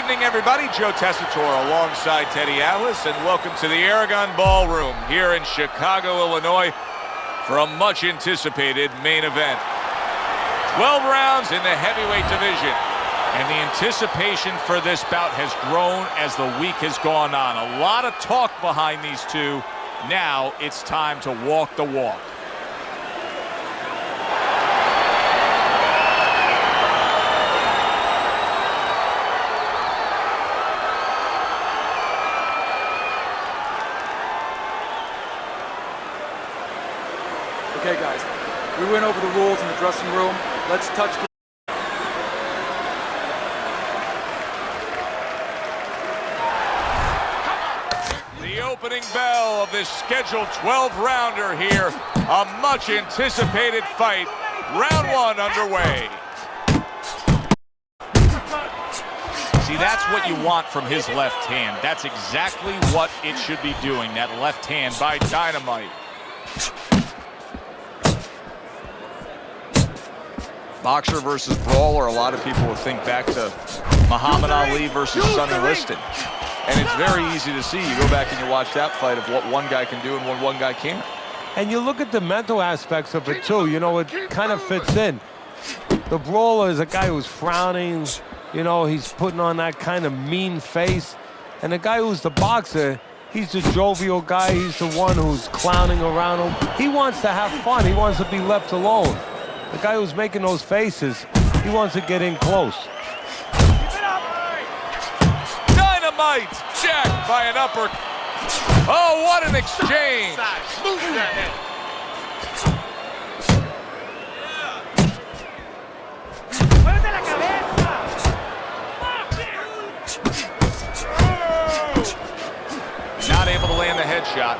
evening, everybody. Joe Tessitore alongside Teddy Atlas, and welcome to the Aragon Ballroom here in Chicago, Illinois, for a much-anticipated main event. 12 rounds in the heavyweight division, and the anticipation for this bout has grown as the week has gone on. A lot of talk behind these two. Now it's time to walk the walk. Okay, guys, we went over the rules in the dressing room. Let's touch. The opening bell of this scheduled 12-rounder here. A much-anticipated fight. Round one underway. See, that's what you want from his left hand. That's exactly what it should be doing, that left hand by Dynamite. Boxer versus brawler, a lot of people would think back to Muhammad Ali versus Sonny Liston. And it's very easy to see. You go back and you watch that fight of what one guy can do and what one guy can't. And you look at the mental aspects of it too. You know, it kind of fits in. The brawler is a guy who's frowning. You know, he's putting on that kind of mean face. And the guy who's the boxer, he's the jovial guy. He's the one who's clowning around him. He wants to have fun. He wants to be left alone. The guy who's making those faces, he wants to get in close. Dynamite jacked by an upper. Oh, what an exchange. Not able to land the headshot.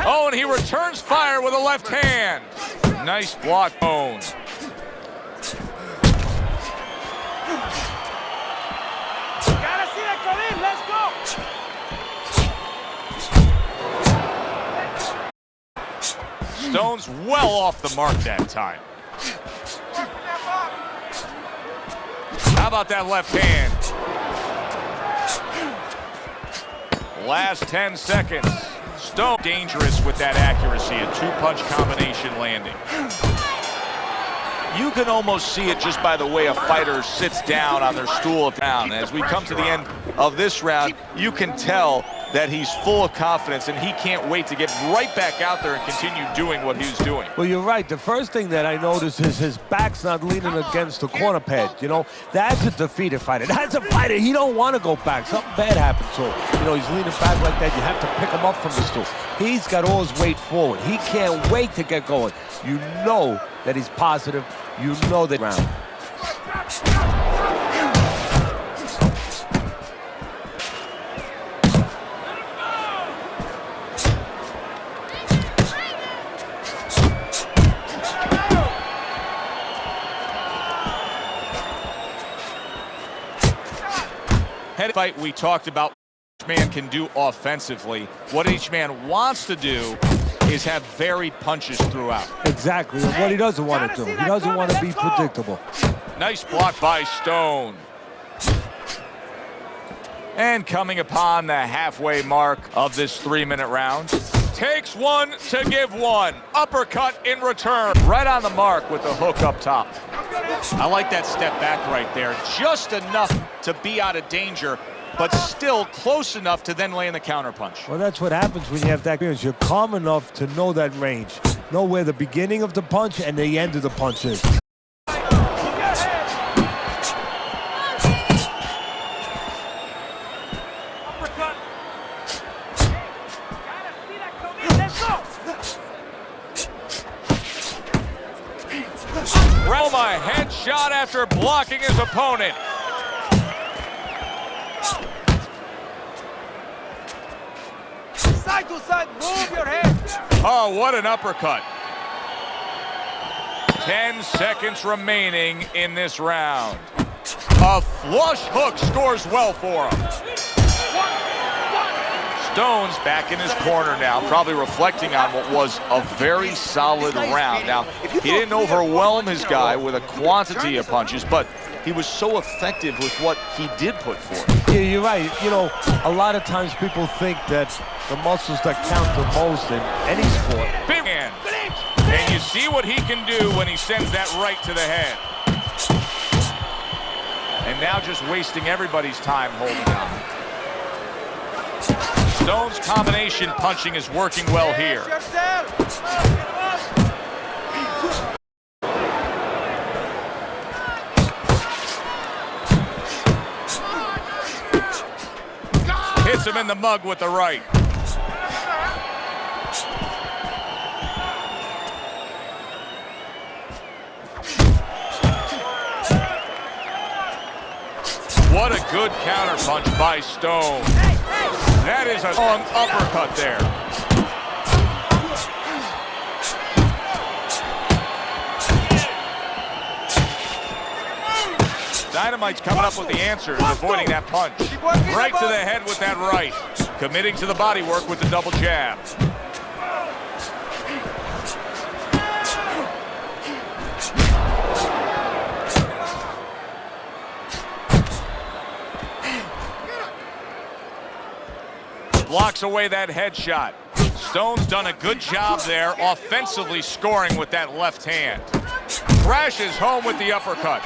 Oh, and he returns fire with a left hand. Nice block, Bone. Stone's well off the mark that time. How about that left hand? Last 10 seconds. Stone dangerous with that accuracy, a two-punch combination landing. You can almost see it just by the way a fighter sits down on their stool down. As we come to the end of this round, you can tell that he's full of confidence and he can't wait to get right back out there and continue doing what he's doing. Well, you're right. The first thing that I notice is his back's not leaning against the corner pad. You know, that's a defeated fighter. That's a fighter. He don't want to go back. Something bad happened to him. You know, he's leaning back like that. You have to pick him up from the stool. He's got all his weight forward. He can't wait to get going. You know that he's positive. You know that round. Fight we talked about what each man can do offensively. What each man wants to do is have varied punches throughout. Exactly, and what he doesn't want to do. He doesn't want to be predictable. Nice block by Stone. And coming upon the halfway mark of this 3-minute round. Takes one to give one. Uppercut in return. Right on the mark with the hook up top. I like that step back right there. Just enough to be out of danger, but still close enough to then land the counterpunch. Well, that's what happens when you have that experience. You're calm enough to know that range. Know where the beginning of the punch and the end of the punch is. Roma headshot after blocking his opponent. Side to side, move your head. Oh, what an uppercut. 10 seconds remaining in this round. A flush hook scores well for him. Stone's back in his corner now, probably reflecting on what was a very solid round. Now, he didn't overwhelm his guy with a quantity of punches, but he was so effective with what he did put forth. Yeah, you're right. You know, a lot of times people think that the muscles that count the most in any sport. Big hand. And you see what he can do when he sends that right to the head. And now just wasting everybody's time holding on. Stone's combination punching is working well here. Hits him in the mug with the right. What a good counter punch by Stone. That is a long uppercut there. Dynamite's coming up with the answers, avoiding that punch. Right to the head with that right. Committing to the body work with the double jab. Blocks away that headshot. Stone's done a good job there, offensively scoring with that left hand. Crashes home with the uppercut.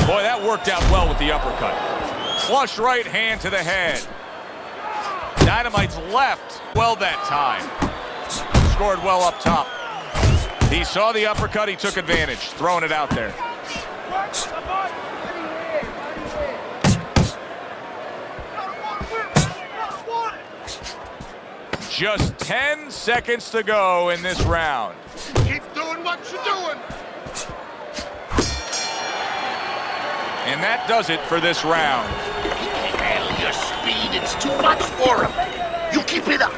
Boy, that worked out well with the uppercut. Flush right hand to the head. Dynamite's left well that time. Scored well up top. He saw the uppercut, he took advantage, throwing it out there. Just 10 seconds to go in this round. Keep doing what you're doing. And that does it for this round. He can't handle your speed. It's too much for him. You keep it up.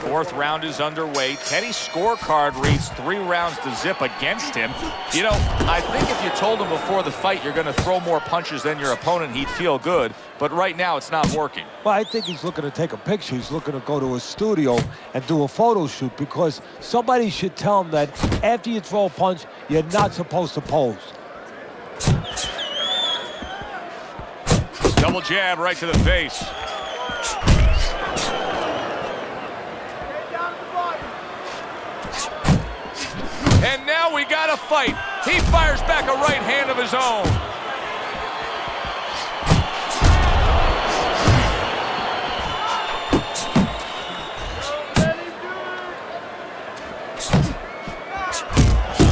Fourth round is underway. Teddy's scorecard reads 3 rounds to zip against him. You know, I think if you told him before the fight you're going to throw more punches than your opponent, he'd feel good. But right now, it's not working. Well, I think he's looking to take a picture. He's looking to go to a studio and do a photo shoot because somebody should tell him that after you throw a punch, you're not supposed to pose. Double jab right to the face. And now we got a fight. He fires back a right hand of his own.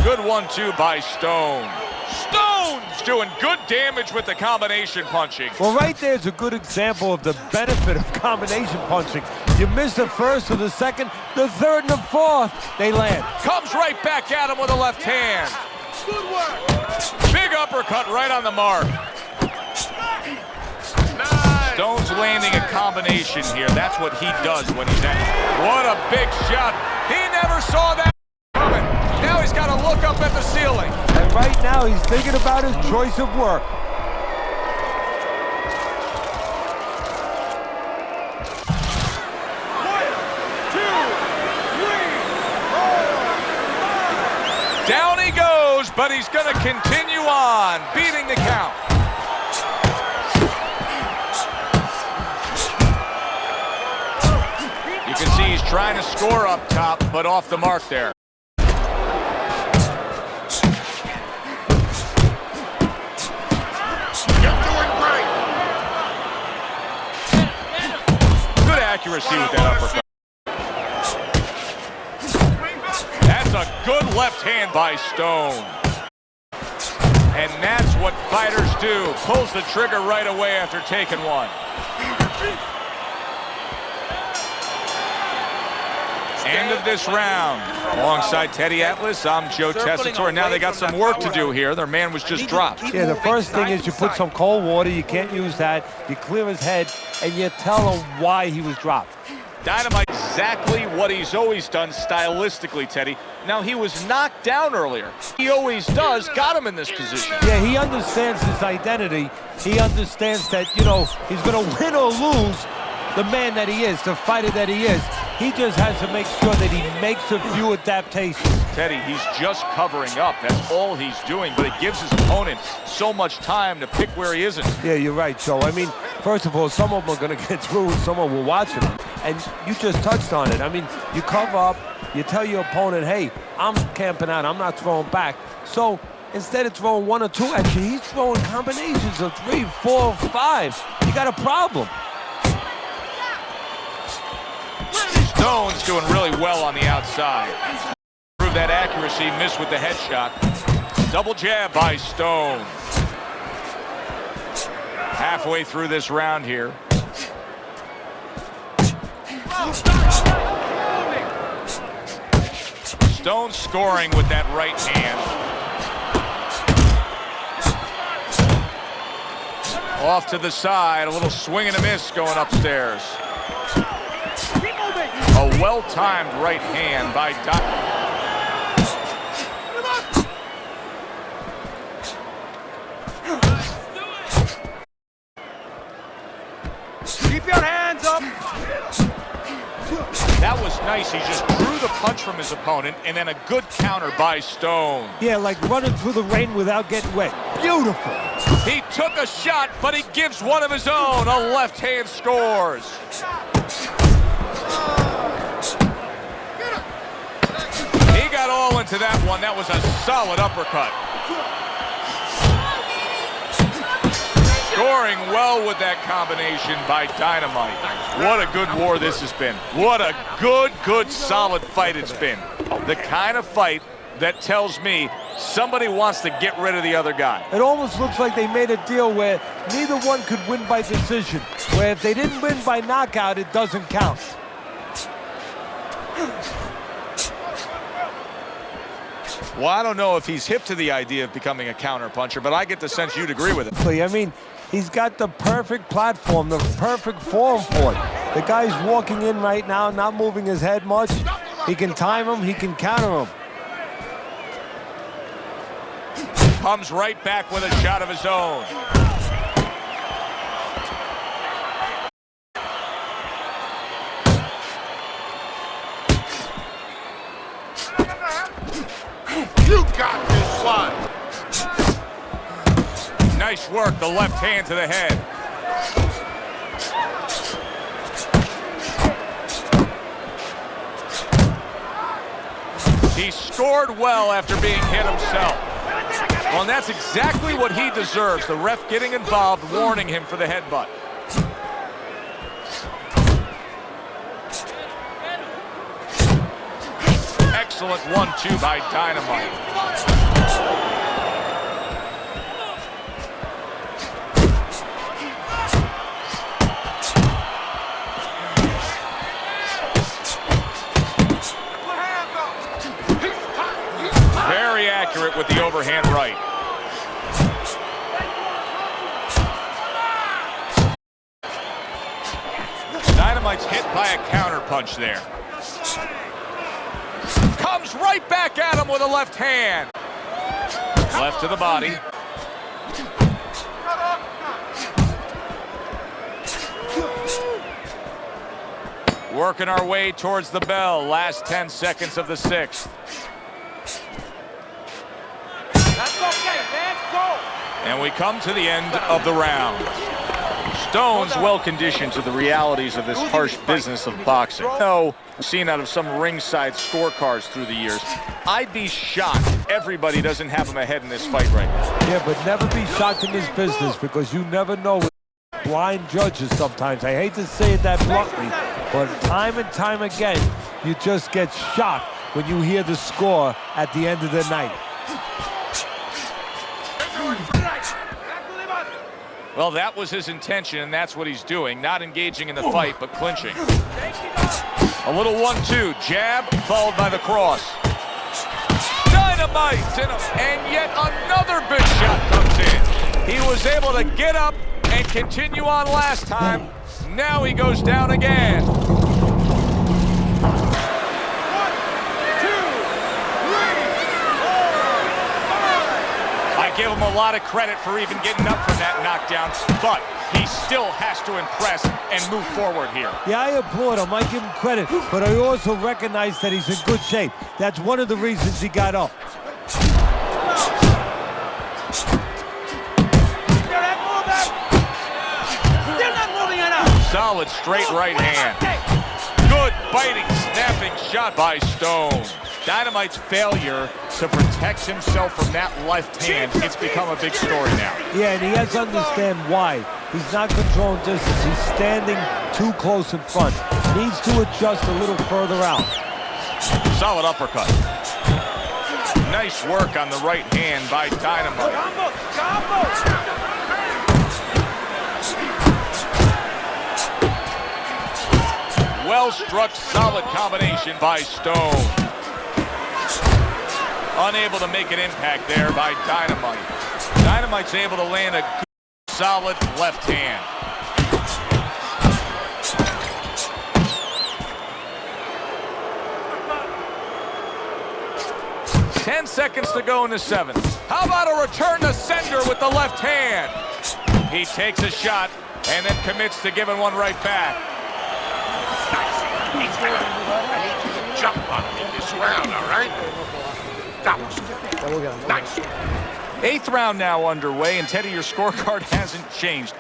Good 1-2 by Stone. Stone's doing good damage with the combination punching. Well, right there's a good example of the benefit of combination punching. You miss the first or the second, the third and the fourth, they land. Comes right back at him with a left hand. Good work. Big uppercut right on the mark. Nice. Stone's landing a combination here. That's what he does when he's at. What a big shot. He never saw that coming. Now he's got to look up at the ceiling. And right now he's thinking about his choice of work. Down he goes, but he's going to continue on, beating the count. You can see he's trying to score up top, but off the mark there. You're doing great. Good accuracy with that uppercut. That's a good left hand by Stone. And that's what fighters do. Pulls the trigger right away after taking one. End of this round. Alongside Teddy Atlas, I'm Joe Tessitore. Now they got some work to do here. Their man was just dropped. Yeah, the first thing is you put some cold water. You can't use that. You clear his head, and you tell him why he was dropped. Dynamite, exactly what he's always done stylistically, Teddy. Now, he was knocked down earlier. He always does, got him in this position. Yeah, he understands his identity. He understands that, you know, he's going to win or lose the man that he is, the fighter that he is. He just has to make sure that he makes a few adaptations. Teddy, he's just covering up. That's all he's doing, but it gives his opponent so much time to pick where he isn't. Yeah, you're right, Joe. I mean, first of all, some of them are going to get through, some of them will watch him. And you just touched on it. I mean, you cover up, you tell your opponent, hey, I'm camping out, I'm not throwing back. So instead of throwing one or two at you, he's throwing combinations of 3, 4, 5. You got a problem. Stone's doing really well on the outside. Prove that accuracy, missed with the headshot. Double jab by Stone. Halfway through this round here. Stone scoring with that right hand. Off to the side, a little swing and a miss going upstairs. A well-timed right hand by Keep your hands up. That was nice. He just drew the punch from his opponent, and then a good counter by Stone. Yeah, like running through the rain without getting wet. Beautiful. He took a shot, but he gives one of his own. A left hand scores. He got all into that one. That was a solid uppercut. Scoring well with that combination by Dynamite. What a good war this has been. What a good, solid fight it's been. The kind of fight that tells me somebody wants to get rid of the other guy. It almost looks like they made a deal where neither one could win by decision. Where if they didn't win by knockout, it doesn't count. Well, I don't know if he's hip to the idea of becoming a counterpuncher, but I get the sense you'd agree with it. I mean, he's got the perfect platform, the perfect form for it. The guy's walking in right now, not moving his head much. He can time him, he can counter him. Comes right back with a shot of his own. You got this one. Nice work, the left hand to the head. He scored well after being hit himself. Well, and that's exactly what he deserves. The ref getting involved, warning him for the headbutt. Excellent 1-2 by Dynamite. Very accurate with the overhand right. Dynamite's hit by a counter punch there. Comes right back at him with a left hand. Left to the body. Working our way towards the bell. Last 10 seconds of the 6th. That's okay, man. Go. And we come to the end of the round. Stone's well-conditioned to the realities of this harsh business of boxing. No, seen out of some ringside scorecards through the years. I'd be shocked everybody doesn't have him ahead in this fight right now. Yeah, but never be shocked in this business because you never know with blind judges sometimes. I hate to say it that bluntly, but time and time again, you just get shocked when you hear the score at the end of the night. Well, that was his intention, and that's what he's doing. Not engaging in the fight, but clinching. A little 1-2, jab, followed by the cross. Dynamite, and yet another big shot comes in. He was able to get up and continue on last time. Now he goes down again. him a lot of credit for even getting up from that knockdown, but he still has to impress and move forward here. Yeah, I applaud him. I give him credit, but I also recognize that he's in good shape. That's one of the reasons he got up. Solid straight right hand. Good biting, snapping shot by Stone. Dynamite's failure to protect himself from that left hand, it's become a big story now. Yeah, and he has to understand why. He's not controlling distance. He's standing too close in front. Needs to adjust a little further out. Solid uppercut. Nice work on the right hand by Dynamite. Well-struck, solid combination by Stone. Unable to make an impact there by Dynamite. Dynamite's able to land a good, solid left hand. Ten seconds to go in the seventh. How about a return to sender with the left hand? He takes a shot and then commits to giving one right back. I need you to jump on me this round, all right? That was good. Nice. Eighth round now underway, and Teddy, your scorecard hasn't changed.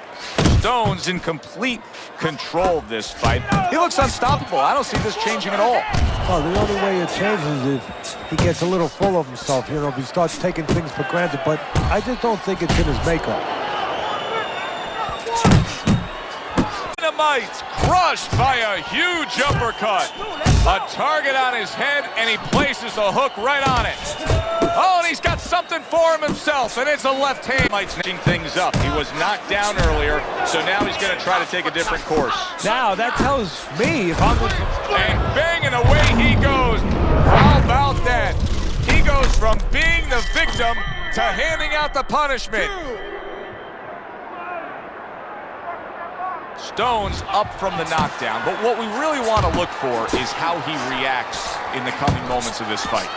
Stone's in complete control of this fight. He looks unstoppable. I don't see this changing at all. Well, the only way it changes is if he gets a little full of himself, you know, if he starts taking things for granted, but I just don't think it's in his makeup. Dynamite's crushed by a huge uppercut. A target on his head, and he places the hook right on it. Oh, and he's got something for him himself, and it's a left hand. Matching things up. He was knocked down earlier, so now he's going to try to take a different course. Now, that tells me if I'm... And banging away he goes. How about that? He goes from being the victim to handing out the punishment. Stone's up from the knockdown, but what we really want to look for is how he reacts in the coming moments of this fight.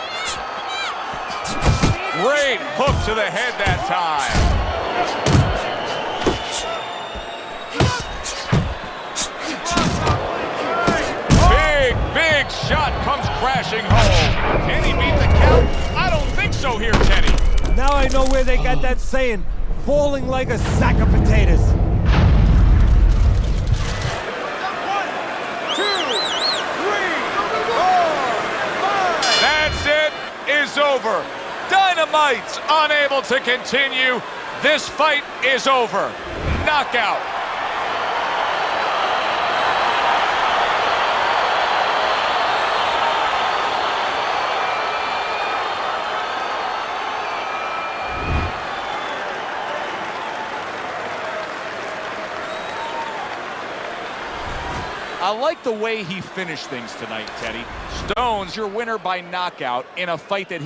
Great hook to the head that time. Big shot comes crashing home. Can he beat the count? I don't think so here, Teddy. Now I know where they got that saying, falling like a sack of potatoes. Is over. Dynamite's unable to continue. This fight is over. Knockout. I like the way he finished things tonight, Teddy. Stone's your winner by knockout in a fight that he